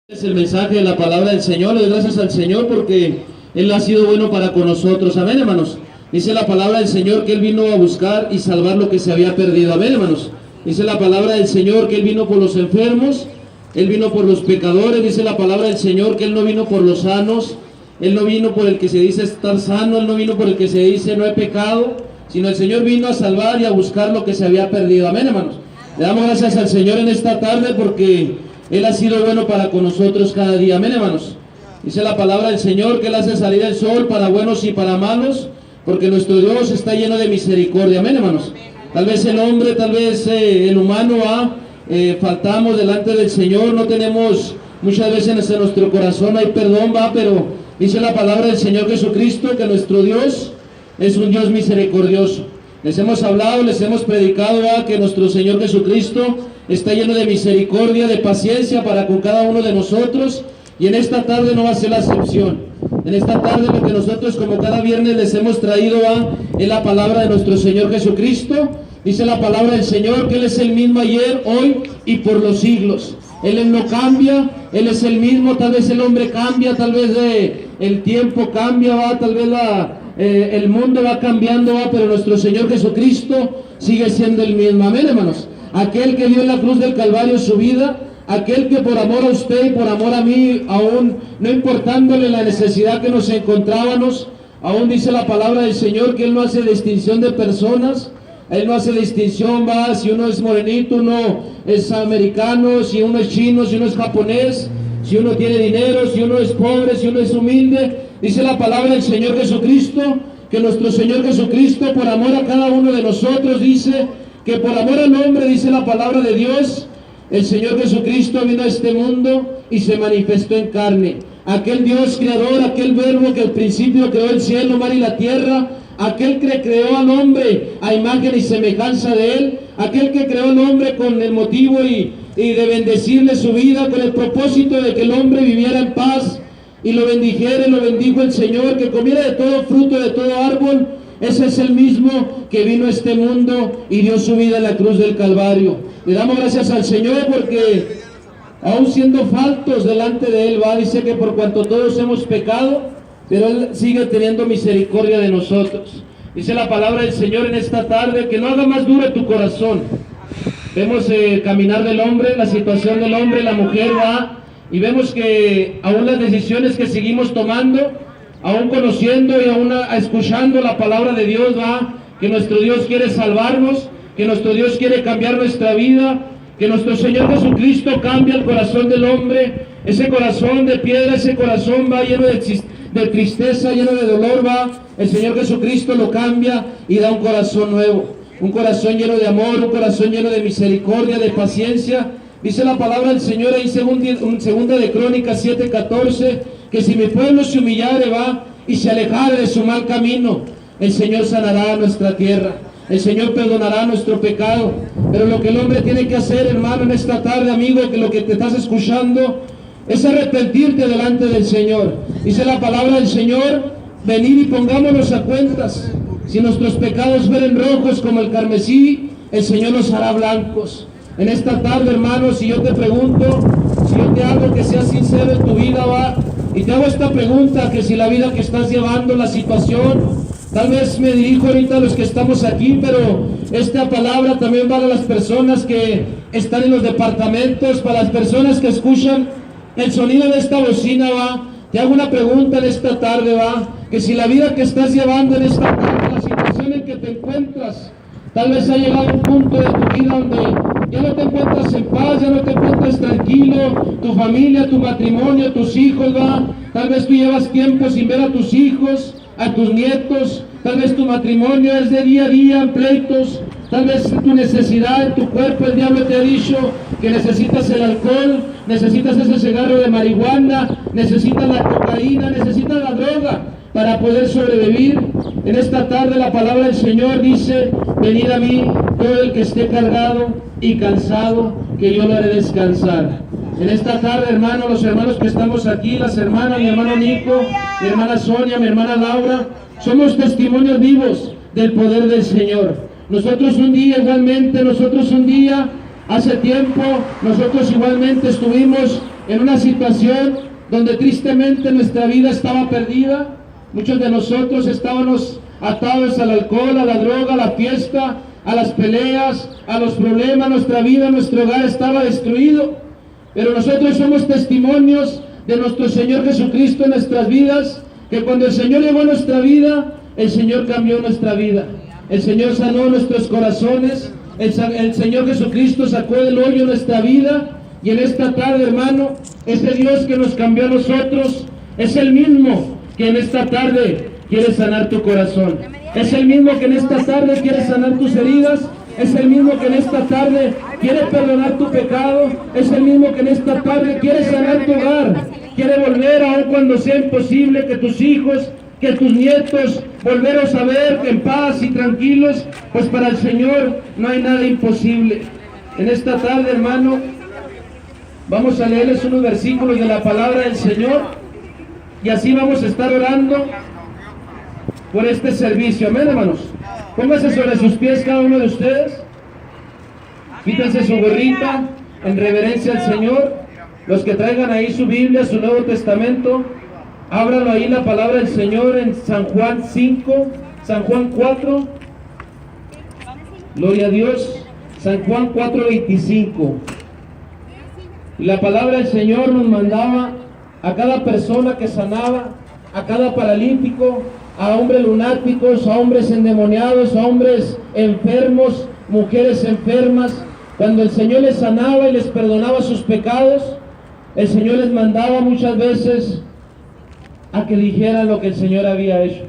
Es el mensaje de la palabra del Señor. Le doy gracias al Señor porque Él ha sido bueno para con nosotros. Amén, hermanos. Dice la palabra del Señor que Él vino a buscar y salvar lo que se había perdido. Amén, hermanos. Dice la palabra del Señor que Él vino por los enfermos, Él vino por los pecadores. Dice la palabra del Señor que Él no vino por los sanos, Él no vino por el que se dice estar sano, Él no vino por el que se dice no he pecado, sino el Señor vino a salvar y a buscar lo que se había perdido. Amén, hermanos. Le damos gracias al Señor en esta tarde porque Él ha sido bueno para con nosotros cada día. Amén, hermanos. Dice la palabra del Señor que Él hace salir el sol para buenos y para malos, porque nuestro Dios está lleno de misericordia. Amén, hermanos. Tal vez el hombre, tal vez el humano faltamos delante del Señor, no tenemos muchas veces en nuestro corazón hay perdón, pero dice la palabra del Señor Jesucristo que nuestro Dios es un Dios misericordioso. Les hemos hablado, les hemos predicado que nuestro Señor Jesucristo está lleno de misericordia, de paciencia para con cada uno de nosotros, y en esta tarde no va a ser la excepción. En esta tarde lo que nosotros como cada viernes les hemos traído es la palabra de nuestro Señor Jesucristo. Dice la palabra del Señor que Él es el mismo ayer, hoy y por los siglos. Él no cambia, Él es el mismo. Tal vez el hombre cambia, tal vez el tiempo cambia, tal vez el mundo va cambiando, pero nuestro Señor Jesucristo sigue siendo el mismo. Amén, hermanos. Aquel que dio en la cruz del Calvario su vida, aquel que por amor a usted y por amor a mí, aún no importándole la necesidad que nos encontrábamos, aún dice la palabra del Señor que Él no hace distinción de personas. Él no hace distinción, si uno es morenito, uno es americano, si uno es chino, si uno es japonés, si uno tiene dinero, si uno es pobre, si uno es humilde. Dice la palabra del Señor Jesucristo que nuestro Señor Jesucristo, por amor a cada uno de nosotros, dice que por amor al hombre, dice la palabra de Dios, el Señor Jesucristo vino a este mundo y se manifestó en carne. Aquel Dios creador, aquel verbo que al principio creó el cielo, mar y la tierra, aquel que creó al hombre a imagen y semejanza de Él, aquel que creó al hombre con el motivo y de bendecirle su vida, con el propósito de que el hombre viviera en paz y lo bendijera, y lo bendijo el Señor, que comiera de todo fruto, de todo árbol. Ese es el mismo que vino a este mundo y dio su vida en la cruz del Calvario. Le damos gracias al Señor porque aún siendo faltos delante de Él, dice que por cuanto todos hemos pecado, pero Él sigue teniendo misericordia de nosotros. Dice la palabra del Señor en esta tarde que no haga más duro tu corazón. Vemos el caminar del hombre, la situación del hombre, la mujer y vemos que aún las decisiones que seguimos tomando, aún conociendo y aún escuchando la palabra de Dios, que nuestro Dios quiere salvarnos, que nuestro Dios quiere cambiar nuestra vida, que nuestro Señor Jesucristo cambia el corazón del hombre, ese corazón de piedra, ese corazón lleno de tristeza, lleno de dolor, el Señor Jesucristo lo cambia y da un corazón nuevo, un corazón lleno de amor, un corazón lleno de misericordia, de paciencia. Dice la palabra del Señor ahí en segunda de Crónicas 7:14, que si mi pueblo se humillare y se alejare de su mal camino, el Señor sanará nuestra tierra, el Señor perdonará nuestro pecado. Pero lo que el hombre tiene que hacer, hermano, en esta tarde, amigo, que lo que te estás escuchando, es arrepentirte delante del Señor. Dice la palabra del Señor, venid y pongámonos a cuentas. Si nuestros pecados fueren rojos como el carmesí, el Señor los hará blancos. En esta tarde, hermano, si yo te pregunto, si yo te hago que seas sincero en tu vida, y te hago esta pregunta, que si la vida que estás llevando, la situación, tal vez me dirijo ahorita a los que estamos aquí, pero esta palabra también va a las personas que están en los departamentos, para las personas que escuchan el sonido de esta bocina, te hago una pregunta en esta tarde, que si la vida que estás llevando en esta tarde, la situación en que te encuentras, tal vez ha llegado un punto de tu vida donde ya no te encuentras en paz, ya no te encuentras tranquilo, tu familia, tu matrimonio, tus hijos, tal vez tú llevas tiempo sin ver a tus hijos, a tus nietos, tal vez tu matrimonio es de día a día en pleitos, tal vez tu necesidad en tu cuerpo, el diablo te ha dicho que necesitas el alcohol, necesitas ese cigarro de marihuana, necesitas la cocaína, necesitas la droga para poder sobrevivir. En esta tarde la palabra del Señor dice, venid a mí todo el que esté cargado y cansado, que yo lo haré descansar. En esta tarde, hermano, los hermanos que estamos aquí, las hermanas, mi hermano Nico, mi hermana Sonia, mi hermana Laura, somos testimonios vivos del poder del Señor. Nosotros un día, hace tiempo, nosotros igualmente estuvimos en una situación donde tristemente nuestra vida estaba perdida. Muchos de nosotros estábamos atados al alcohol, a la droga, a la fiesta, a las peleas, a los problemas. Nuestra vida, nuestro hogar estaba destruido. Pero nosotros somos testimonios de nuestro Señor Jesucristo en nuestras vidas, que cuando el Señor llegó a nuestra vida, el Señor cambió nuestra vida. El Señor sanó nuestros corazones. El Señor Jesucristo sacó del hoyo nuestra vida. Y en esta tarde, hermano, ese Dios que nos cambió a nosotros es el mismo que en esta tarde quiere sanar tu corazón. Es el mismo que en esta tarde quiere sanar tus heridas. Es el mismo que en esta tarde quiere perdonar tu pecado. Es el mismo que en esta tarde quiere sanar tu hogar. Quiere volver, aun cuando sea imposible, que tus hijos, que tus nietos, volveros a ver en paz y tranquilos, pues para el Señor no hay nada imposible. En esta tarde, hermano, vamos a leerles unos versículos de la palabra del Señor y así vamos a estar orando por este servicio. Amén, hermanos. Pónganse sobre sus pies cada uno de ustedes. Quítense su gorrita en reverencia al Señor. Los que traigan ahí su Biblia, su Nuevo Testamento, ábranlo ahí la palabra del Señor en San Juan 5, San Juan 4. Gloria a Dios. San Juan 4:25. Y la palabra del Señor nos mandaba a cada persona que sanaba, a cada paralítico, a hombres lunáticos, a hombres endemoniados, a hombres enfermos, mujeres enfermas. Cuando el Señor les sanaba y les perdonaba sus pecados, el Señor les mandaba muchas veces a que dijeran lo que el Señor había hecho.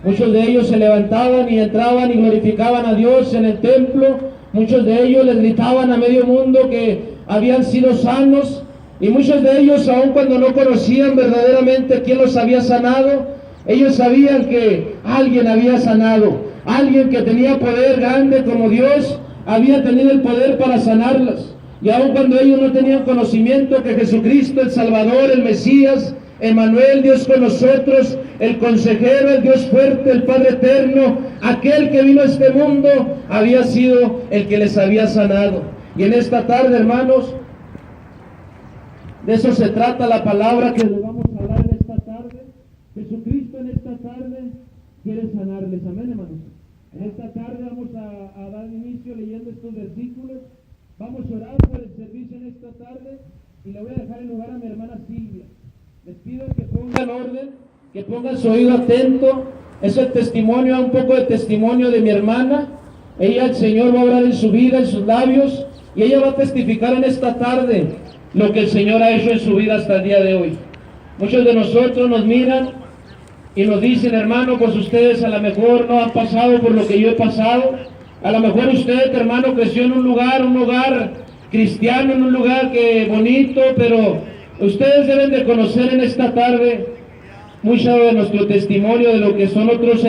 Muchos de ellos se levantaban y entraban y glorificaban a Dios en el templo. Muchos de ellos les gritaban a medio mundo que habían sido sanos. Y muchos de ellos, aun cuando no conocían verdaderamente quién los había sanado, ellos sabían que alguien había sanado. Alguien que tenía poder grande como Dios había tenido el poder para sanarlas. Y aun cuando ellos no tenían conocimiento que Jesucristo, el Salvador, el Mesías, Emmanuel, Dios con nosotros, el consejero, el Dios fuerte, el Padre eterno, aquel que vino a este mundo, había sido el que les había sanado. Y en esta tarde, hermanos, de eso se trata la palabra que les vamos a hablar en esta tarde. Jesucristo en esta tarde quiere sanarles. Amén, hermanos. En esta tarde vamos a dar inicio leyendo estos versículos. Vamos a orar por el servicio en esta tarde y le voy a dejar el lugar a mi hermana Silvia. Les pido que pongan orden, que pongan su oído atento. Es el testimonio, un poco de testimonio de mi hermana. Ella, el Señor va a orar en su vida, en sus labios, y ella va a testificar en esta tarde lo que el Señor ha hecho en su vida hasta el día de hoy. Muchos de nosotros nos miran y nos dicen, hermano, pues ustedes a lo mejor no han pasado por lo que yo he pasado. A lo mejor usted, hermano, creció en un hogar cristiano, en un lugar bonito, pero ustedes deben de conocer en esta tarde mucho de nuestro testimonio, de lo que nosotros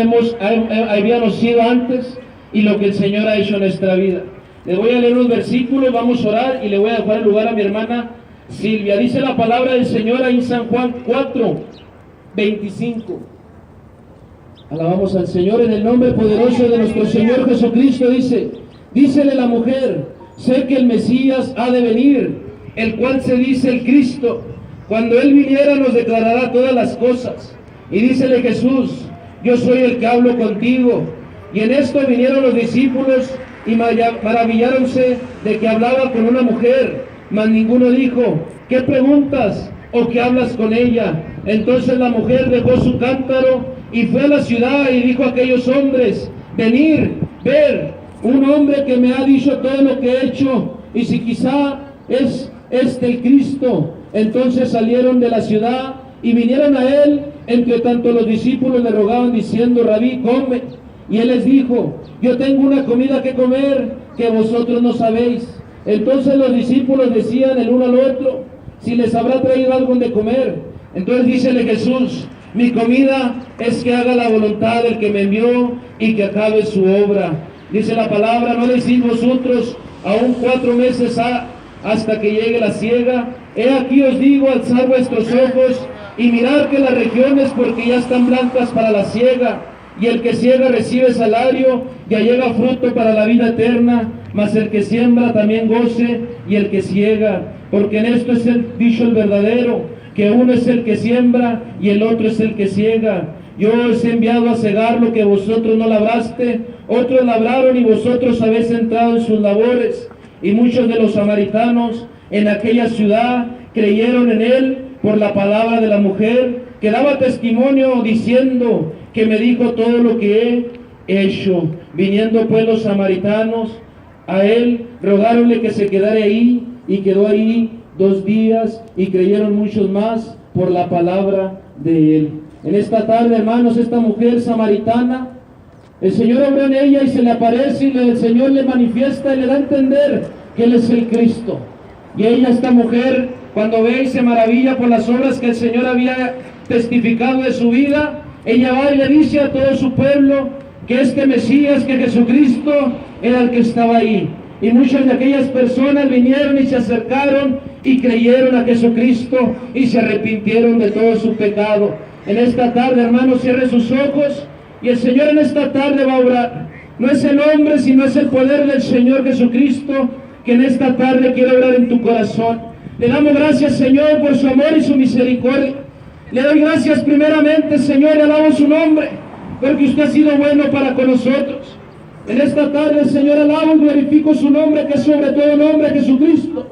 habíamos sido antes y lo que el Señor ha hecho en nuestra vida. Le voy a leer unos versículos, vamos a orar y le voy a dejar el lugar a mi hermana Silvia. Dice la palabra del Señor ahí en San Juan 4:25. Alabamos al Señor en el nombre poderoso de nuestro Señor Jesucristo. Dícele la mujer: sé que el Mesías ha de venir, el cual se dice el Cristo. Cuando Él viniera nos declarará todas las cosas. Y dícele Jesús: yo soy el que hablo contigo. Y en esto vinieron los discípulos y maravilláronse de que hablaba con una mujer, mas ninguno dijo: ¿qué preguntas o qué hablas con ella? Entonces la mujer dejó su cántaro y fue a la ciudad y dijo a aquellos hombres: venid, ver, un hombre que me ha dicho todo lo que he hecho, y si quizá es este el Cristo. Entonces salieron de la ciudad y vinieron a él. Entre tanto los discípulos le rogaban diciendo: Rabí, come. Y él les dijo: yo tengo una comida que comer que vosotros no sabéis. Entonces los discípulos decían el uno al otro: si les habrá traído algo de comer. Entonces dícele Jesús: mi comida es que haga la voluntad del que me envió y que acabe su obra. Dice la palabra: no decís vosotros, aún 4 meses hasta que llegue la siega. He aquí os digo, alzad vuestros ojos y mirad que las regiones, porque ya están blancas para la siega, y el que siega recibe salario, ya llega fruto para la vida eterna, mas el que siembra también goce, y el que siega porque en esto es el dicho el verdadero, que uno es el que siembra y el otro es el que ciega. Yo os he enviado a cegar lo que vosotros no labraste, otros labraron y vosotros habéis entrado en sus labores. Y muchos de los samaritanos en aquella ciudad creyeron en él por la palabra de la mujer, que daba testimonio diciendo que me dijo todo lo que he hecho. Viniendo pues los samaritanos a él, rogáronle que se quedara ahí, y quedó ahí 2 días, y creyeron muchos más por la palabra de él. En esta tarde, hermanos, esta mujer samaritana, el Señor obró en ella y se le aparece, y el Señor le manifiesta y le da a entender que Él es el Cristo. Y ella, esta mujer, cuando ve y se maravilla por las obras que el Señor había testificado de su vida, ella va y le dice a todo su pueblo que este Mesías, que Jesucristo, era el que estaba ahí. Y muchas de aquellas personas vinieron y se acercaron y creyeron a Jesucristo y se arrepintieron de todo su pecado. En esta tarde, hermanos, cierre sus ojos y el Señor en esta tarde va a obrar. No es el hombre, sino es el poder del Señor Jesucristo que en esta tarde quiere obrar en tu corazón. Le damos gracias, Señor, por su amor y su misericordia. Le doy gracias primeramente, Señor, y alabo su nombre, porque usted ha sido bueno para con nosotros. En esta tarde, Señor, alabo y glorifico su nombre, que es sobre todo nombre, Jesucristo.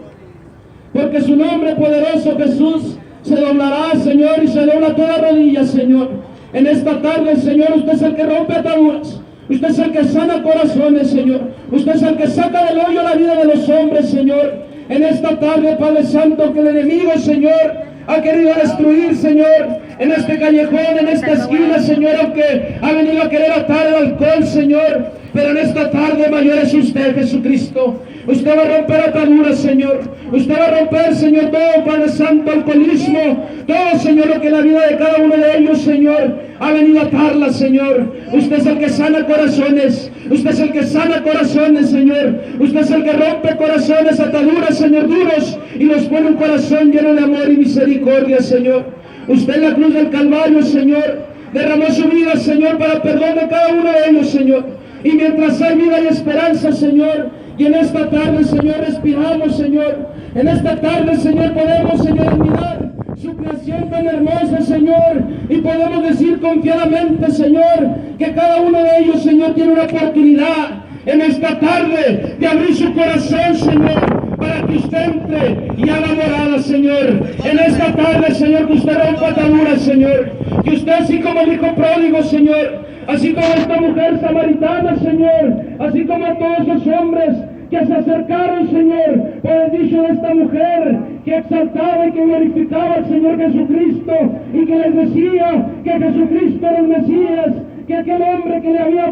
Porque su nombre poderoso, Jesús, se doblará, Señor, y se dobla toda rodilla, Señor. En esta tarde, Señor, usted es el que rompe ataduras. Usted es el que sana corazones, Señor. Usted es el que saca del hoyo la vida de los hombres, Señor. En esta tarde, Padre Santo, que el enemigo, Señor, ha querido destruir, Señor, en este callejón, en esta esquina, Señor, aunque ha venido a querer atar el alcohol, Señor. Pero en esta tarde mayor es usted, Jesucristo. Usted va a romper ataduras, Señor. Usted va a romper, Señor, todo, Padre Santo, alcoholismo. Todo, Señor, lo que la vida de cada uno de ellos, Señor, ha venido a atarla, Señor. Usted es el que sana corazones. Usted es el que sana corazones, Señor. Usted es el que rompe corazones, ataduras, Señor, duros, y los pone un corazón lleno de amor y misericordia, Señor. Usted en la cruz del Calvario, Señor, derramó su vida, Señor, para perdón de cada uno de ellos, Señor. Y mientras hay vida y esperanza, Señor, y en esta tarde, Señor, respiramos, Señor. En esta tarde, Señor, podemos, Señor, mirar su creación tan hermosa, Señor, y podemos decir confiadamente, Señor, que cada uno de ellos, Señor, tiene una oportunidad en esta tarde de abrir su corazón, Señor, para que usted entre y haga morada, Señor. En esta tarde, Señor, que usted rompa ataduras, Señor. Que usted, así como el hijo pródigo, Señor, así como esta mujer samaritana, Señor, así como todos los hombres que se acercaron, Señor, por el dicho de esta mujer, que exaltaba y que glorificaba al Señor Jesucristo, y que les decía que Jesucristo era el Mesías, que aquel hombre que le había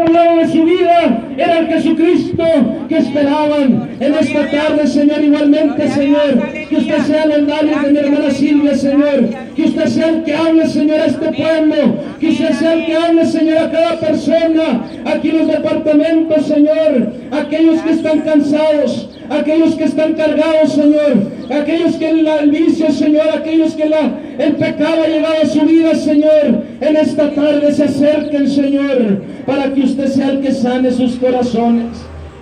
hablado de su vida era el Jesucristo que esperaban. En esta tarde, Señor, igualmente, Señor, que usted sea el labios de mi hermana Silvia, Señor, que usted sea el que hable, Señor, a este pueblo, que usted sea el que hable, Señor, a cada persona, aquí en los departamentos, Señor, aquellos que están cansados, aquellos que están cargados, Señor, aquellos que el vicio, Señor, aquellos que el pecado ha llegado a su vida, Señor, en esta tarde se acerquen, Señor, para que usted sea el que sane sus corazones.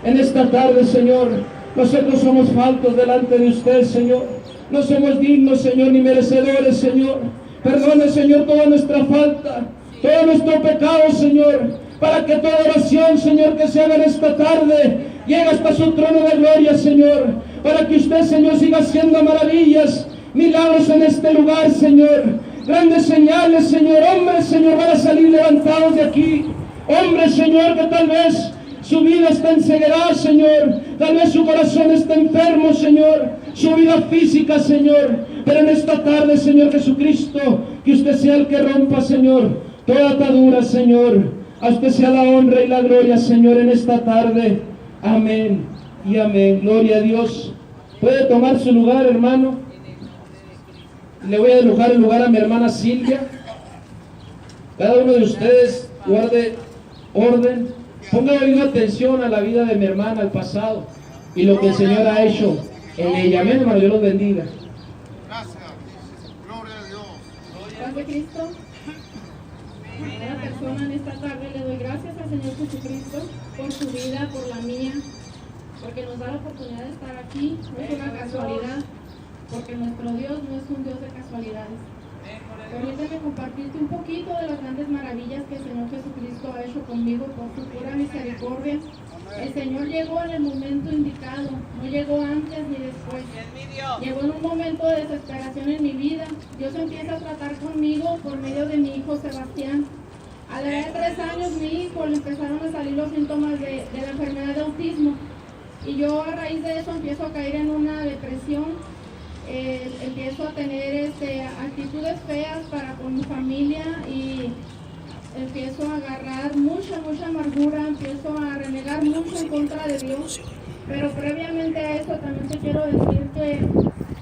En esta tarde, Señor, nosotros somos faltos delante de usted, Señor. No somos dignos, Señor, ni merecedores, Señor. Perdone, Señor, toda nuestra falta, todo nuestro pecado, Señor, para que toda oración, Señor, que se haga en esta tarde, llegue hasta su trono de gloria, Señor, para que usted, Señor, siga haciendo maravillas, milagros en este lugar, Señor. Grandes señales, Señor. Hombres, Señor, van a salir levantados de aquí. Hombres, Señor, que tal vez su vida está en ceguera, Señor. Tal vez su corazón está enfermo, Señor. Su vida física, Señor. Pero en esta tarde, Señor Jesucristo, que usted sea el que rompa, Señor, toda atadura, Señor. A usted sea la honra y la gloria, Señor, en esta tarde. Amén y amén. Gloria a Dios. Puede tomar su lugar, hermano. Le voy a dejar el lugar a mi hermana Silvia. Cada uno de ustedes guarde orden. Ponga oído atención a la vida de mi hermana, al pasado, y lo que el Señor ha hecho en ella. Amén, hermano. Dios los bendiga. Gracias. Gloria a Dios. Paz de Cristo. A cada persona en esta tarde le doy gracias al Señor Jesucristo por su vida, por la mía. porque nos da la oportunidad de estar aquí. No es una casualidad, porque nuestro Dios no es un Dios de casualidades. Permíteme compartirte un poquito de las grandes maravillas que el Señor Jesucristo ha hecho conmigo por su pura misericordia. El Señor llegó en el momento indicado, no llegó antes ni después. Llegó en un momento de desesperación en mi vida. Dios empieza a tratar conmigo por medio de mi hijo Sebastián. A la edad de 3 años mi hijo le empezaron a salir los síntomas de la enfermedad de autismo. Y yo a raíz de eso empiezo a caer en una depresión. Empiezo a tener actitudes feas para con mi familia y empiezo a agarrar mucha amargura, empiezo a renegar mucho en contra de Dios. Pero previamente a eso también te quiero decir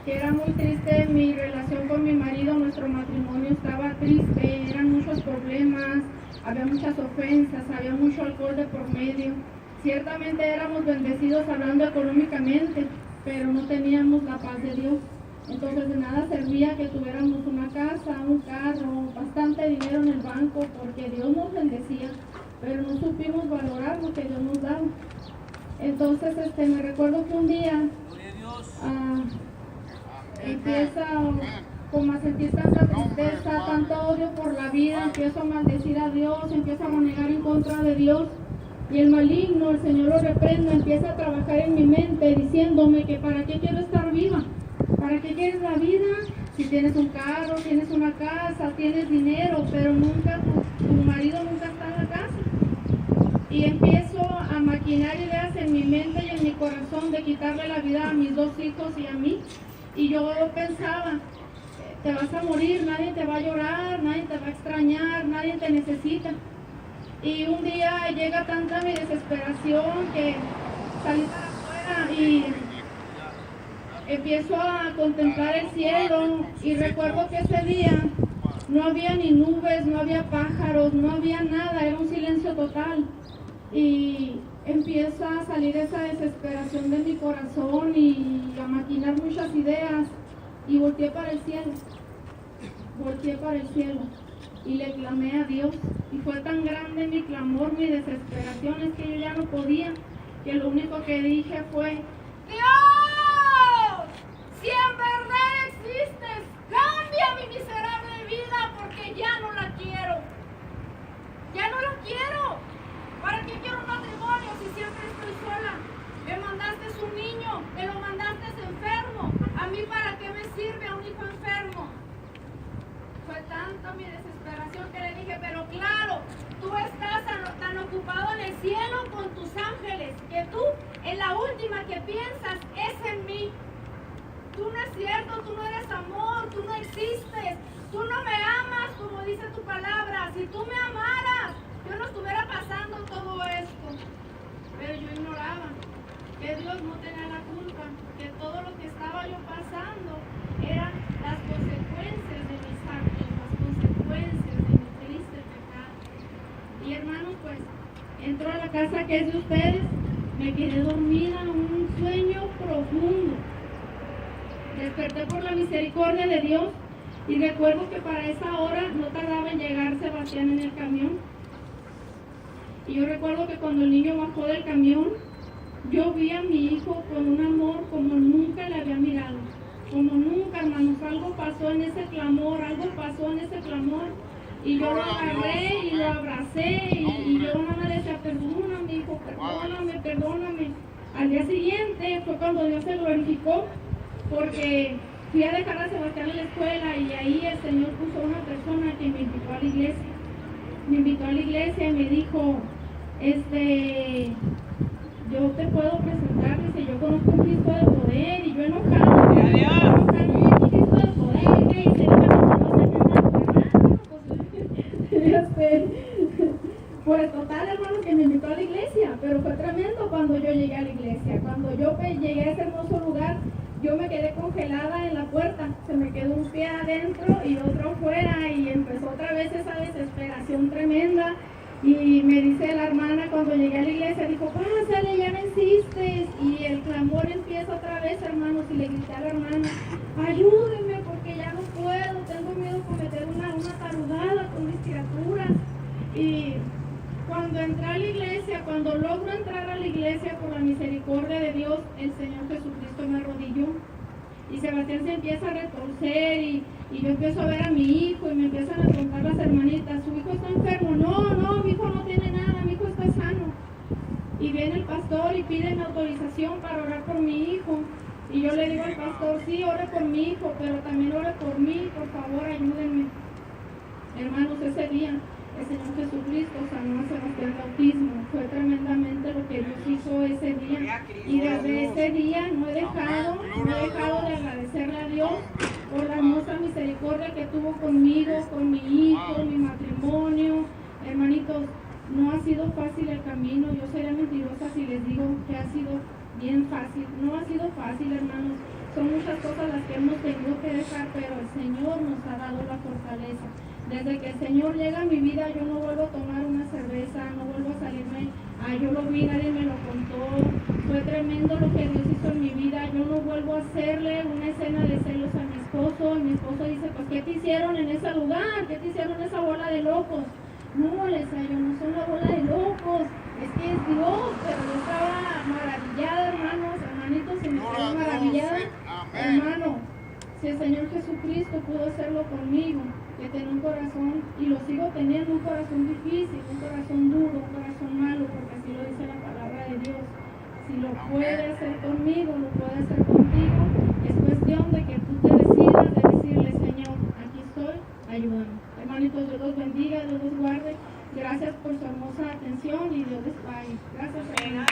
que era muy triste mi relación con mi marido. Nuestro matrimonio estaba triste, eran muchos problemas, había muchas ofensas, había mucho alcohol de por medio. Ciertamente éramos bendecidos hablando económicamente, pero no teníamos la paz de Dios. Entonces de nada servía que tuviéramos una casa, un carro, bastante dinero en el banco, porque Dios nos bendecía, pero no supimos valorar lo que Dios nos daba. Entonces me recuerdo que un día empieza como a sentir tanta tristeza, tanto odio por la vida, empiezo a maldecir a Dios, empiezo a renegar en contra de Dios. Y el maligno, el Señor lo reprenda, empieza a trabajar en mi mente diciéndome que para qué quiero estar viva, para qué quieres la vida, si tienes un carro, tienes una casa, tienes dinero, pero nunca, tu marido nunca está en la casa. Y empiezo a maquinar ideas en mi mente y en mi corazón de quitarle la vida a mis 2 hijos y a mí. Y yo pensaba, te vas a morir, nadie te va a llorar, nadie te va a extrañar, nadie te necesita. Y un día llega tanta mi desesperación que salí para afuera y empiezo a contemplar el cielo. Y recuerdo que ese día no había ni nubes, no había pájaros, no había nada, era un silencio total. Y empieza a salir esa desesperación de mi corazón y a maquinar muchas ideas. Y volteé para el cielo. Y le clamé a Dios, y fue tan grande mi clamor, mi desesperación, es que yo ya no podía, que lo único que dije fue: Dios, si en verdad existes, cambia mi miserable vida, porque ya no la quiero, ¿para qué quiero un matrimonio si siempre estoy sola? Me mandaste un niño, me lo mandaste enfermo, a mí para qué me sirve a un hijo enfermo. Fue tanta mi desesperación que le dije, pero claro, tú estás tan ocupado en el cielo con tus ángeles, que tú en la última que piensas es en mí. Tú no es cierto, tú no eres amor, tú no existes, tú no me amas como dice tu palabra. Si tú me amaras, yo no estuviera pasando todo esto. Pero yo ignoraba que Dios no tenía la culpa, que todo lo que estaba yo pasando eran las consecuencias de mis actos, las consecuencias de mi triste pecado. Y hermanos, pues, entro a la casa que es de ustedes, me quedé dormida, un sueño profundo. Desperté por la misericordia de Dios y recuerdo que para esa hora no tardaba en llegar Sebastián en el camión. Y yo recuerdo que cuando el niño bajó del camión, yo vi a mi hijo con un amor como nunca le había mirado. Como nunca, hermanos, algo pasó en ese clamor, y yo lo agarré y lo abracé, y yo no me decía, perdóname, hijo, perdóname. Al día siguiente fue cuando Dios se glorificó, porque fui a dejar a Sebastián en la escuela, y ahí el Señor puso una persona que me invitó a la iglesia. Me invitó a la iglesia y me dijo, yo te puedo presentar, dice, yo conozco un Cristo de poder. Y yo enojado, un Cristo de poder, ¿qué dice? Pues total, hermano, que me invitó a la iglesia, pero fue tremendo cuando yo llegué a la iglesia. Cuando yo llegué a ese hermoso lugar, yo me quedé congelada en la puerta, se me quedó un pie adentro y otro afuera, y empezó otra vez esa desesperación tremenda. Y me dice la hermana cuando llegué a la iglesia, dijo, pásale, ya venciste. Y el clamor empieza otra vez, hermanos, y le grité a la hermana, ayúdenme porque ya no puedo, tengo miedo de cometer una tarugada con mis criaturas. Y cuando entré a la iglesia, cuando logro entrar a la iglesia por la misericordia de Dios, el Señor Jesucristo me arrodilló. Y Sebastián se empieza a retorcer y yo empiezo a ver a mi hijo y me empiezan a contar las hermanitas, su hijo está enfermo. No, mi hijo no tiene nada, mi hijo está sano. Y viene el pastor y pide mi autorización para orar por mi hijo. Y yo le digo al pastor, sí, ore por mi hijo, pero también ore por mí, por favor, ayúdenme. Hermanos, ese día el Señor Jesucristo sanó a Sebastián de autismo. Fue tremendamente lo que Dios hizo ese día. Y desde ese día no he dejado de agradecerle a Dios por la hermosa misericordia que tuvo conmigo, con mi hijo, mi matrimonio. Hermanitos, no ha sido fácil el camino. Yo sería mentirosa si les digo que ha sido bien fácil. No ha sido fácil, hermanos. Son muchas cosas las que hemos tenido que dejar, pero el Señor nos ha dado la fortaleza. Desde que el Señor llega a mi vida, yo no vuelvo a tomar una cerveza, no vuelvo a salirme. Yo lo vi, nadie me lo contó. Fue tremendo lo que Dios hizo en mi vida. Yo no vuelvo a hacerle una escena de celos a mi esposo. Y mi esposo dice, pues, ¿qué te hicieron en ese lugar? ¿Qué te hicieron en esa bola de locos? No, les digo, yo no soy la bola de locos. Es que es Dios, pero yo estaba maravillada, hermanitos, y me quedé maravillada. Hermano, si el Señor Jesucristo pudo hacerlo conmigo, que tenía un corazón, y lo sigo teniendo, un corazón difícil, un corazón duro, un corazón malo, porque así lo dice la palabra de Dios. Si lo puede hacer conmigo, lo puede hacer contigo. Es cuestión de que tú te decidas de decirle, Señor, aquí estoy, ayúdame. Hermanitos, Dios los bendiga, Dios los guarde. Gracias por su hermosa atención y Dios les pague. Gracias, hermanos.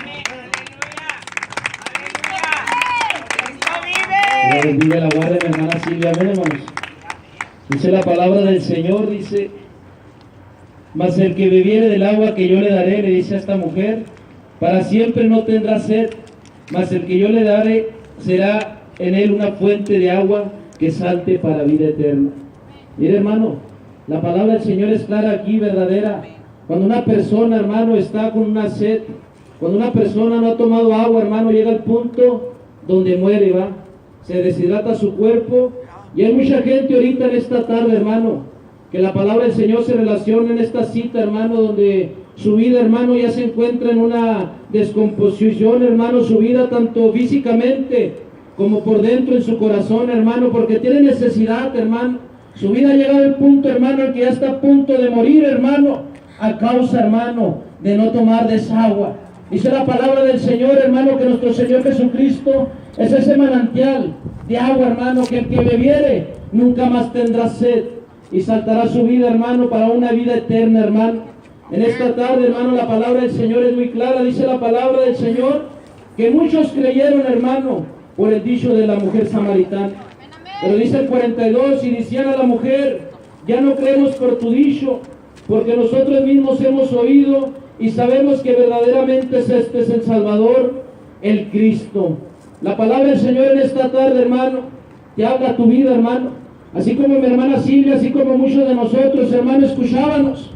Dios bendiga la guardia, mi hermana Silvia. Amén, hermanos. Dice la palabra del Señor, dice, mas el que bebiere del agua que yo le daré, le dice a esta mujer, para siempre no tendrá sed, mas el que yo le daré será en él una fuente de agua que salte para vida eterna. Mire, hermano, la palabra del Señor es clara aquí, verdadera. Cuando una persona, hermano, está con una sed, cuando una persona no ha tomado agua, hermano, llega al punto donde muere, va, se deshidrata su cuerpo. Y hay mucha gente ahorita en esta tarde, hermano, que la palabra del Señor se relaciona en esta cita, hermano, donde su vida, hermano, ya se encuentra en una descomposición, hermano, su vida tanto físicamente como por dentro en su corazón, hermano, porque tiene necesidad, hermano. Su vida ha llegado al punto, hermano, en que ya está a punto de morir, hermano, a causa, hermano, de no tomar de esa agua. Dice la palabra del Señor, hermano, que nuestro Señor Jesucristo es ese manantial de agua, hermano, que el que bebiere nunca más tendrá sed y saltará su vida, hermano, para una vida eterna, hermano. En esta tarde, hermano, la palabra del Señor es muy clara. Dice la palabra del Señor que muchos creyeron, hermano, por el dicho de la mujer samaritana. Pero dice el 42, y decían a la mujer, ya no creemos por tu dicho, porque nosotros mismos hemos oído y sabemos que verdaderamente este es el Salvador, el Cristo. La palabra del Señor en esta tarde, hermano, te habla a tu vida, hermano. Así como mi hermana Silvia, así como muchos de nosotros, hermano, escuchábamos.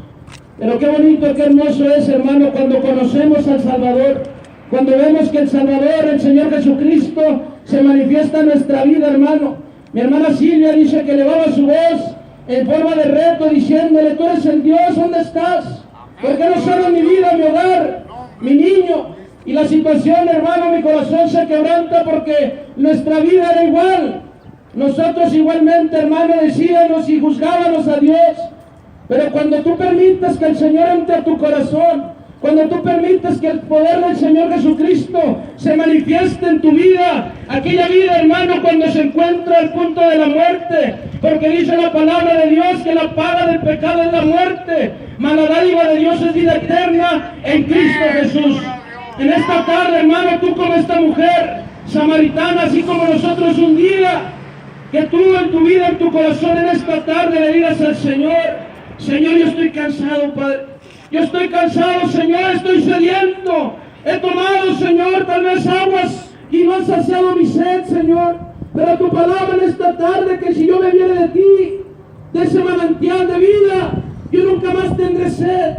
Pero qué bonito, qué hermoso es, hermano, cuando conocemos al Salvador, cuando vemos que el Salvador, el Señor Jesucristo, se manifiesta en nuestra vida, hermano. Mi hermana Silvia dice que elevaba su voz en forma de reto, diciéndole, tú eres el Dios, ¿dónde estás? ¿Por qué no salvas mi vida, mi hogar, mi niño? Y la situación, hermano, mi corazón se quebranta porque nuestra vida era igual. Nosotros igualmente, hermano, decíamos y juzgábamos a Dios. Pero cuando tú permitas que el Señor entre a tu corazón, cuando tú permites que el poder del Señor Jesucristo se manifieste en tu vida, aquella vida, hermano, cuando se encuentra al punto de la muerte, porque dice la palabra de Dios que la paga del pecado es la muerte, mas la dádiva de Dios es vida eterna en Cristo Jesús. En esta tarde, hermano, tú como esta mujer samaritana, así como nosotros un día, que tú en tu vida, en tu corazón, en esta tarde le digas al Señor, Señor, yo estoy cansado, Padre. Yo estoy cansado, Señor, estoy sediento. He tomado, Señor, tal vez aguas y no han saciado mi sed, Señor. Pero tu palabra en esta tarde, que si yo bebiere de ti, de ese manantial de vida, yo nunca más tendré sed.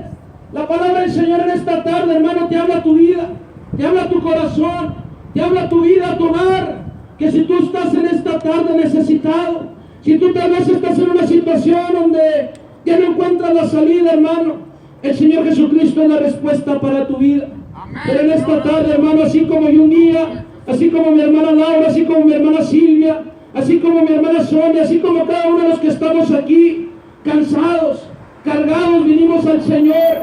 La palabra del Señor en esta tarde, hermano, te habla a tu vida, te habla a tu corazón, te habla a tu vida, a tu hogar. Que si tú estás en esta tarde necesitado, si tú tal vez estás en una situación donde ya no encuentras la salida, hermano, El Señor Jesucristo es la respuesta para tu vida. Pero en esta tarde, hermano, así como yo un día, así como mi hermana Laura, así como mi hermana Silvia, así como mi hermana Sonia, así como cada uno de los que estamos aquí, cansados, cargados, vinimos al Señor.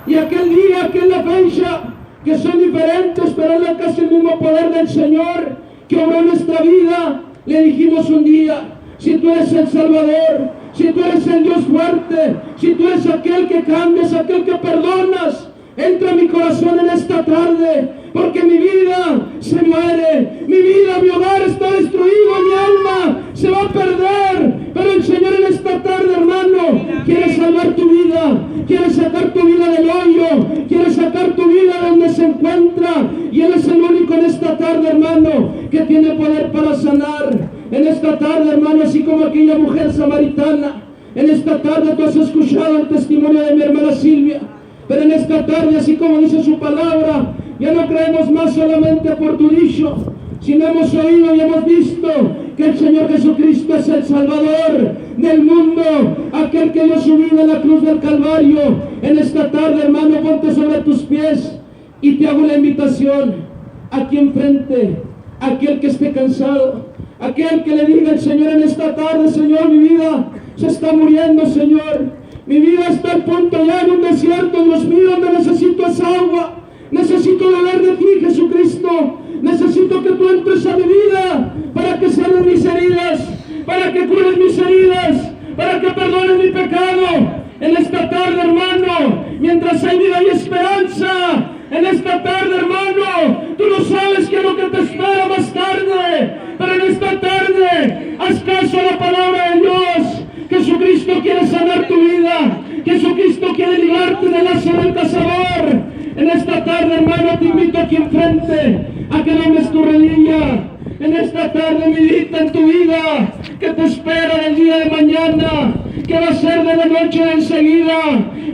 Y aquel día, aquella fecha, que son diferentes, pero es casi el mismo poder del Señor que obró en nuestra vida, le dijimos un día: si tú eres el Salvador, si tú eres el Dios fuerte, si tú eres aquel que cambias, aquel que perdonas, entra en mi corazón en esta tarde, porque mi vida se muere, mi vida, mi hogar está destruido, mi alma se va a perder. Pero el Señor en esta tarde, hermano, quiere salvar tu vida, quiere sacar tu vida del hoyo, quiere sacar tu vida de donde se encuentra. Y Él es el único en esta tarde, hermano, que tiene poder para sanar. En esta tarde, hermano, así como aquella mujer samaritana, en esta tarde tú has escuchado el testimonio de mi hermana Silvia. Pero en esta tarde, así como dice su palabra, ya no creemos más solamente por tu dicho, sino hemos oído y hemos visto que el Señor Jesucristo es el Salvador del mundo, aquel que dio su vida en la cruz del Calvario. En esta tarde, hermano, ponte sobre tus pies y te hago la invitación aquí enfrente, aquel que esté cansado, aquel que le diga al Señor en esta tarde: Señor, mi vida se está muriendo, Señor. Mi vida está al punto ya en un desierto, Dios mío, donde necesito esa agua. Necesito beber de ti, Jesucristo. Necesito que tú entres a mi vida para que sanes mis heridas, para que cures mis heridas, para que perdones mi pecado. En esta tarde, hermano, mientras hay vida y esperanza, en esta tarde, hermano, tú no sabes qué es lo que te espera más tarde. Pero en esta tarde, haz caso a la palabra de Dios. Jesucristo quiere sanar tu vida. Jesucristo quiere ligarte del lazo del cazador. En esta tarde, hermano, te invito aquí enfrente a que dobles tu rodilla. En esta tarde medita en tu vida, que te espera el día de mañana, que va a ser de la noche de enseguida.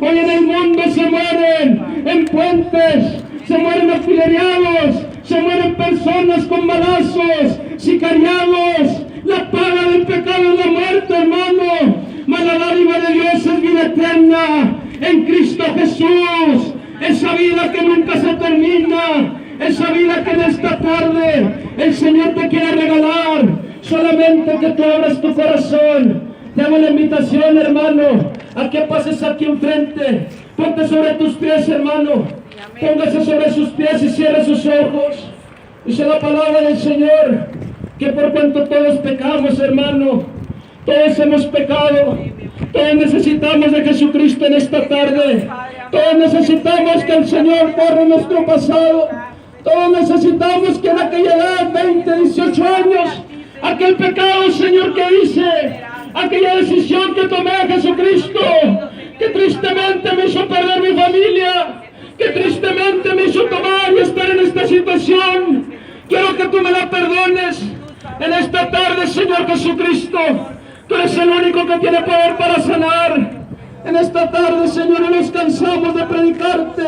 Hoy en el mundo se mueren en puentes, se mueren afilereados, se mueren personas con balazos, sicariados. La paga del pecado es la muerte, hermano. Mas la dádiva de Dios es vida eterna en Cristo Jesús. Esa vida que nunca se termina, esa vida que en esta tarde el Señor te quiere regalar. Solamente que tú abras tu corazón. Te hago la invitación, hermano, a que pases aquí enfrente. Ponte sobre tus pies, hermano. Póngase sobre sus pies y cierre sus ojos. Dice la palabra del Señor que por cuanto todos pecamos, hermano, todos hemos pecado, todos necesitamos de Jesucristo en esta tarde, todos necesitamos que el Señor borre nuestro pasado, todos necesitamos que en aquella edad, 20, 18 años, aquel pecado, Señor, que hice, aquella decisión que tomé a Jesucristo, que tristemente me hizo perder mi familia, que tristemente me hizo tomar y estar en esta situación, quiero que tú me la perdones. En esta tarde, Señor Jesucristo, tú eres el único que tiene poder para sanar. En esta tarde, Señor, no nos cansamos de predicarte.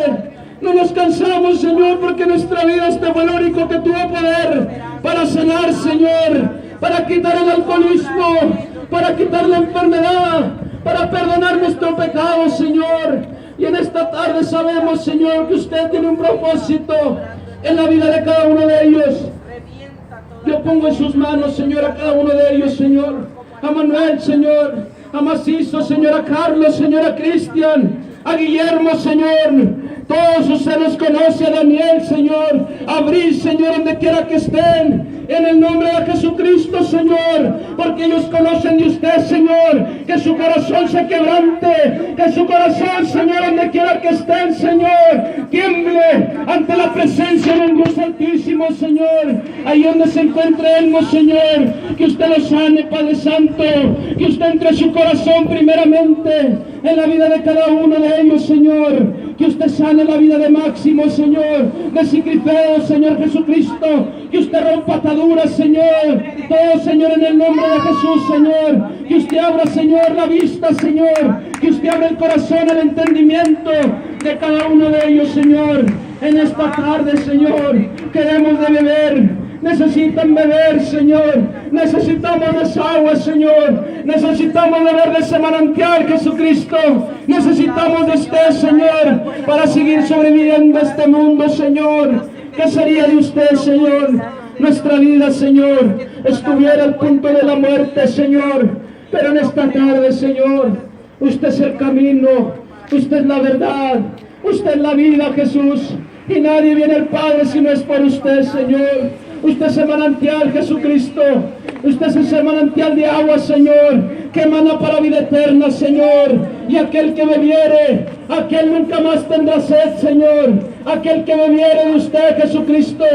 No nos cansamos, Señor, porque nuestra vida este fue el único que tuvo poder para sanar, Señor, para quitar el alcoholismo, para quitar la enfermedad, para perdonar nuestro pecado, Señor. Y en esta tarde sabemos, Señor, que usted tiene un propósito en la vida de cada uno de ellos. Yo pongo en sus manos, Señor, a cada uno de ellos, Señor. A Manuel, Señor. A Macizo, Señor. A Carlos, Señor. A Cristian. A Guillermo, Señor. Todos ustedes los conocen. A Daniel, Señor. A Abril, Señor, donde quiera que estén. En el nombre de Jesucristo, Señor. Porque ellos conocen de usted, Señor. Que su corazón se quebrante. Que su corazón, Señor, donde quiera que estén, Señor, tiemble ante la presencia del Dios Altísimo, Señor. Ahí donde se encuentre Él, Señor. Que usted lo sane, Padre Santo. Que usted entre su corazón primeramente en la vida de cada uno de ellos, Señor. Que usted sane la vida de Máximo, Señor. De Sicrifeo, Señor Jesucristo. Que usted rompa ataduras, Señor. Todo, Señor, en el nombre de Jesús, Señor. Que usted abra, Señor, la vista, Señor. Que usted abra el corazón, el entendimiento de cada uno de ellos, Señor. En esta tarde, Señor, queremos de beber necesitan beber, Señor. Necesitamos de esa agua, Señor. Necesitamos beber de ese manantial, Jesucristo. Necesitamos de usted, Señor, para seguir sobreviviendo a este mundo, Señor. ¿Qué sería de usted, Señor? Nuestra vida, Señor, estuviera al punto de la muerte, Señor. Pero en esta tarde, Señor, usted es el camino, usted es la verdad, usted es la vida, Jesús. Y nadie viene al Padre si no es por usted, Señor. Usted es el manantial, Jesucristo. Usted es ese manantial de agua, Señor, que emana para vida eterna, Señor. Y aquel que bebiere, aquel nunca más tendrá sed, Señor. Aquel que bebiere de usted, Jesucristo,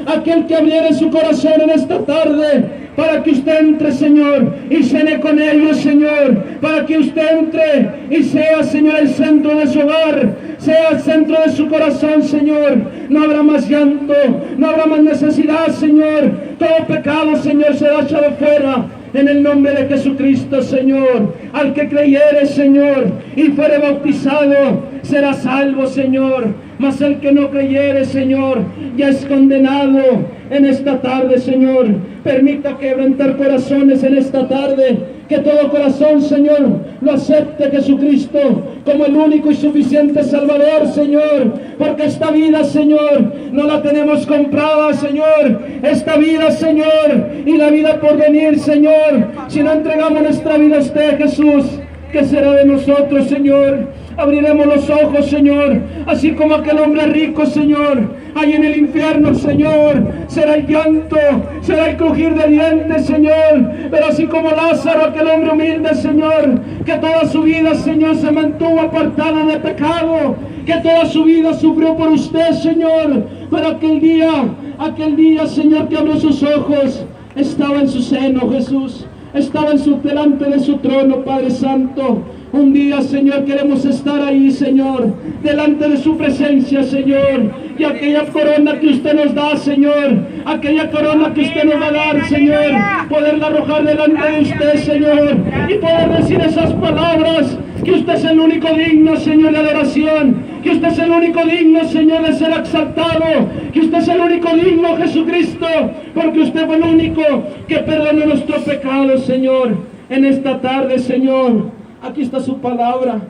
aquel que abriere su corazón en esta tarde, para que usted entre, Señor, y cene con ellos, Señor, para que usted entre y sea, Señor, el centro de su hogar, sea el centro de su corazón, Señor. No habrá más llanto, no habrá más necesidad, Señor. Todo pecado, Señor, será echado fuera en el nombre de Jesucristo, Señor. Al que creyere, Señor, y fuere bautizado, será salvo, Señor. Mas el que no creyere, Señor, ya es condenado en esta tarde, Señor. Permita quebrantar corazones en esta tarde. Que todo corazón, Señor, lo acepte, Jesucristo, como el único y suficiente Salvador, Señor. Porque esta vida, Señor, no la tenemos comprada, Señor. Esta vida, Señor, y la vida por venir, Señor. Si no entregamos nuestra vida a usted, Jesús, ¿qué será de nosotros, Señor? Abriremos los ojos, Señor, así como aquel hombre rico, Señor, ahí en el infierno, Señor, será el llanto, será el crujir de dientes, Señor, pero así como Lázaro, aquel hombre humilde, Señor, que toda su vida, Señor, se mantuvo apartado de pecado, que toda su vida sufrió por usted, Señor, pero aquel día, Señor, que abrió sus ojos, estaba en su seno, Jesús, estaba delante de su trono, Padre Santo. Un día, Señor, queremos estar ahí, Señor, delante de su presencia, Señor, y aquella corona que usted nos da, Señor, aquella corona que usted nos va a dar, Señor, poderla arrojar delante de usted, Señor, y poder decir esas palabras, que usted es el único digno, Señor, de adoración, que usted es el único digno, Señor, de ser exaltado, que usted es el único digno, Jesucristo, porque usted fue el único que perdonó nuestro pecado, Señor. En esta tarde, Señor, aquí está su palabra.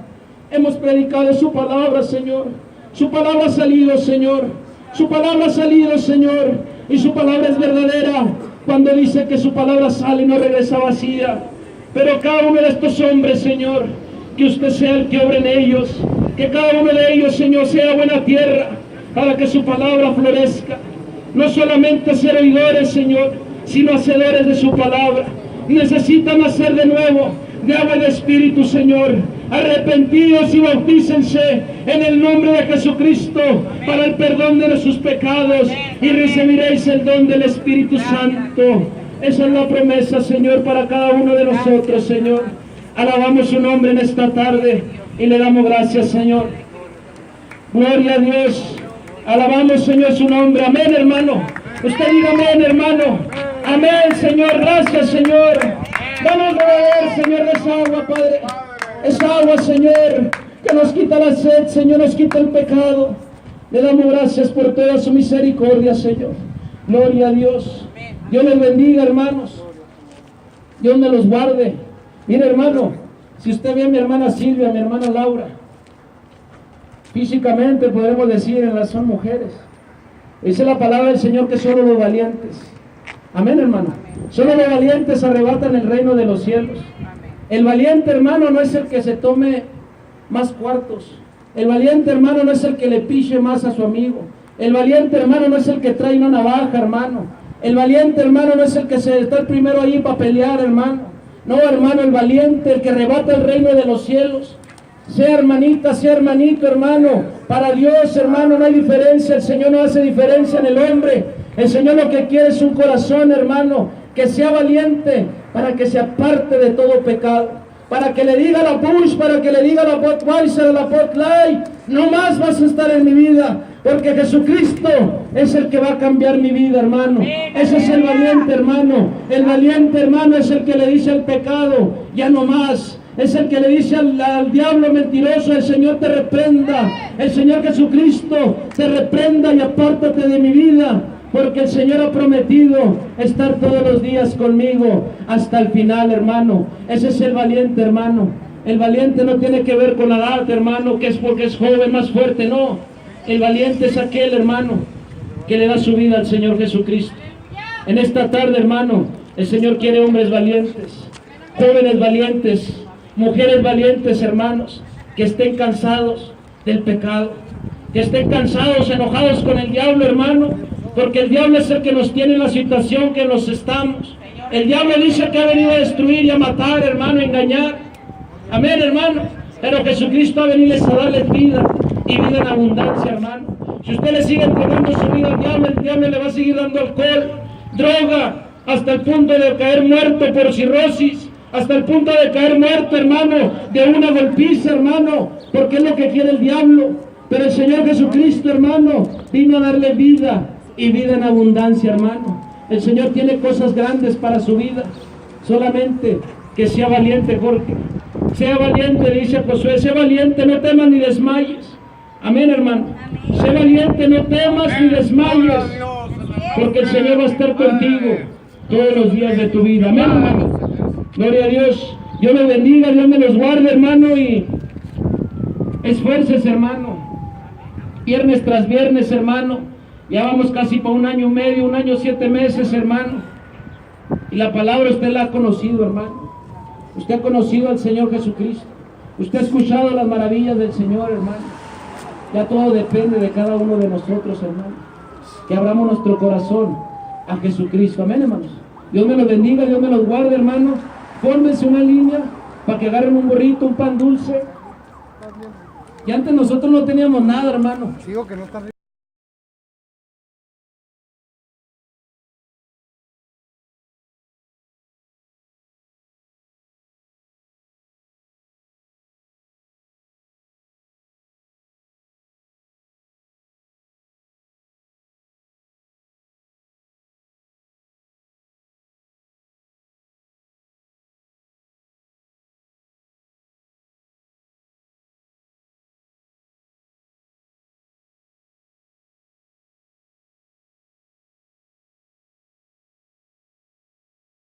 Hemos predicado su palabra, Señor. Su palabra ha salido, Señor. Su palabra ha salido, Señor. Y su palabra es verdadera cuando dice que su palabra sale y no regresa vacía. Pero cada uno de estos hombres, Señor, que usted sea el que obre en ellos. Que cada uno de ellos, Señor, sea buena tierra para que su palabra florezca. No solamente ser oidores, Señor, sino hacedores de su palabra. Necesitan nacer de nuevo, de agua y de espíritu, Señor. Arrepentidos y bautícense en el nombre de Jesucristo para el perdón de sus pecados y recibiréis el don del Espíritu Santo. Esa es la promesa, Señor, para cada uno de nosotros, Señor. Alabamos su nombre en esta tarde y le damos gracias, Señor. Gloria a Dios. Alabamos, Señor, su nombre. Amén, hermano. Usted diga amén, hermano. Amén, Señor. Gracias, Señor. Vamos a beber, Señor, de esa agua, Padre. Esa agua, Señor, que nos quita la sed, Señor, nos quita el pecado. Le damos gracias por toda su misericordia, Señor. Gloria a Dios. Dios les bendiga, hermanos. Dios me los guarde. Mire, hermano, si usted ve a mi hermana Silvia, a mi hermana Laura, físicamente podemos decir, son mujeres. Dice la palabra del Señor que solo los valientes. Amén, hermano. Solo los valientes arrebatan el reino de los cielos. El valiente, hermano, no es el que se tome más cuartos. El valiente, hermano, no es el que le piche más a su amigo. El valiente, hermano, no es el que trae una navaja, hermano. El valiente, hermano, no es el que se está primero ahí para pelear, hermano. No, hermano, el valiente, el que arrebata el reino de los cielos. Sea hermanita, sea hermanito, hermano. Para Dios, hermano, no hay diferencia. El Señor no hace diferencia en el hombre. El Señor lo que quiere es un corazón, hermano, que sea valiente para que se aparte de todo pecado. Para que le diga a la Bush, para que le diga a la Budweiser, a la Bud Light, no más vas a estar en mi vida, porque Jesucristo es el que va a cambiar mi vida, hermano. Ese es el valiente, hermano. El valiente, hermano, es el que le dice al pecado, ya no más. Es el que le dice al diablo mentiroso, el Señor te reprenda. El Señor Jesucristo te reprenda y apártate de mi vida. porque el Señor ha prometido estar todos los días conmigo hasta el final, hermano. Ese es el valiente, hermano. El valiente no tiene que ver con la edad, hermano, que es porque es joven, más fuerte, no. El valiente es aquel, hermano, que le da su vida al Señor Jesucristo. En esta tarde, hermano, el Señor quiere hombres valientes, jóvenes valientes, mujeres valientes, hermanos, que estén cansados del pecado, que estén cansados, enojados con el diablo, hermano, porque el diablo es el que nos tiene en la situación que nos estamos. El diablo dice que ha venido a destruir y a matar, hermano, a engañar. Amén, hermano. Pero Jesucristo ha venido a darles vida y vida en abundancia, hermano. Si usted le sigue entregando su vida al diablo, el diablo le va a seguir dando alcohol, droga, hasta el punto de caer muerto por cirrosis, hasta el punto de caer muerto, hermano, de una golpiza, hermano, porque es lo que quiere el diablo. Pero el Señor Jesucristo, hermano, vino a darle vida y vida en abundancia, hermano. El Señor tiene cosas grandes para su vida, solamente que sea valiente, Jorge. Sea valiente, dice Josué, sea valiente, no temas ni desmayes. Amén, hermano. Sé valiente, no temas ni desmayes, porque el Señor va a estar contigo todos los días de tu vida. Amén, hermano. Gloria a Dios. Dios me bendiga, Dios me los guarde, hermano, y esfuércese, hermano. Viernes tras viernes, hermano. Ya vamos casi por 1 año y medio, 1 año 7 meses, hermano. Y la palabra usted la ha conocido, hermano. Usted ha conocido al Señor Jesucristo. Usted ha escuchado las maravillas del Señor, hermano. Ya todo depende de cada uno de nosotros, hermano. Que abramos nuestro corazón a Jesucristo. Amén, hermanos. Dios me los bendiga, Dios me los guarde, hermano. Fórmense una línea para que agarren un burrito, un pan dulce. Y antes nosotros no teníamos nada, hermano.